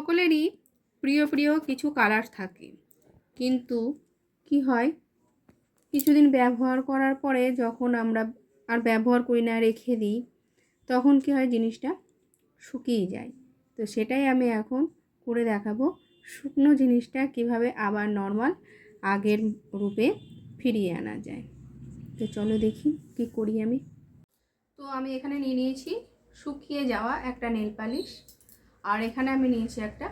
সকলেরই প্রিয় প্রিয় কিছু কালার থাকে, কিন্তু কি হয় কিছুদিন ব্যবহার করার পরে যখন আমরা আর ব্যবহার করি না, রেখে দিই, তখন কি হয় জিনিসটা শুকিয়ে যায়। তো সেটাই আমি এখন করে দেখাবো, শুকনো জিনিসটা কিভাবে আবার নর্মাল আগের রূপে ফিরিয়ে আনা যায়। তো চলো দেখি কি করি আমি। তো আমি এখানে নিয়ে নিয়েছি শুকিয়ে যাওয়া একটা নেল পালিশ, আর এখানে আমি নিয়েছি একটা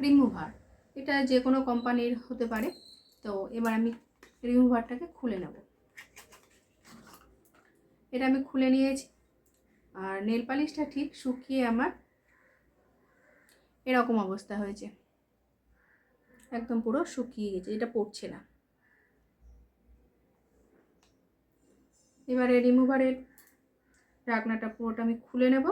রিমুভার। এটা যে কোনো কোম্পানির হতে পারে। তো এবার আমি রিমুভারটাকে খুলে নেব। এটা আমি খুলে নিয়েছি, আর নেল পালিশটা ঠিক শুকিয়ে আমার এরকম অবস্থা হয়েছে, একদম পুরো শুকিয়ে গেছে, এটা পড়ছে না। এবারে রিমুভারের ঢাকনাটা পুরোটা আমি খুলে নেব।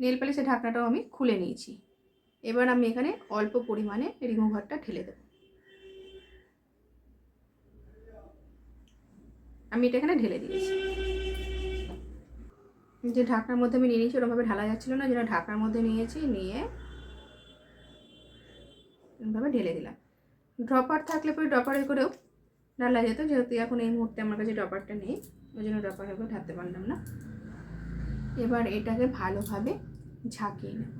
নেল পালিশের ঢাকনাটাও আমি খুলে নিয়েছি। এবার আমি এখানে অল্প পরিমাণে রিমুভারটা ঢেলে দেব। আমি এটা এখানে ঢেলে দিয়েছি। যে ঢাকনার মধ্যে আমি নিয়ে নিয়েছি, ওরকমভাবে ঢালা যাচ্ছিল না, যেটা ঢাকনার মধ্যে নিয়েছি, নিয়ে এরকমভাবে ঢেলে দিলাম। ড্রপার থাকলে পরে ড্রপারে করেও ঢালা যেত, যেহেতু এখন এই মুহূর্তে আমার কাছে ড্রপারটা নেই, ওই জন্য ড্রপারে করে ঢালতে পারলাম না। এবার এটাকে ভালোভাবে ঝাঁকিয়ে নেব।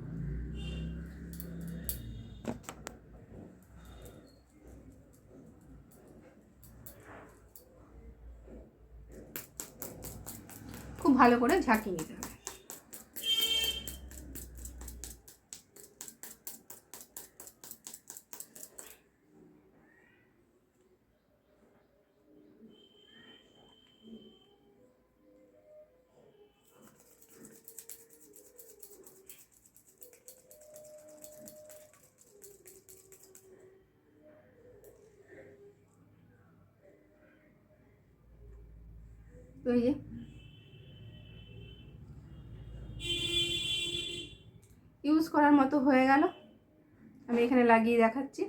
খুব ভালো করে ঝাঁকিয়ে নিতে হবে। তো এই যে ইউজ করার মতো হয়ে গেল। আমি এখানে লাগিয়ে দেখাচ্ছি।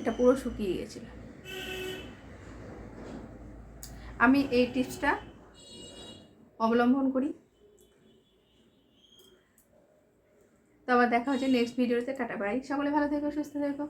এটা পুরো শুকিয়ে গেছিল। আমি এই টিপসটা অবলম্বন করি। তো আবার দেখা হচ্ছে নেক্সট ভিডিওতে। টাটা বাই, সকলে ভালো থেকো, সুস্থ থেকো।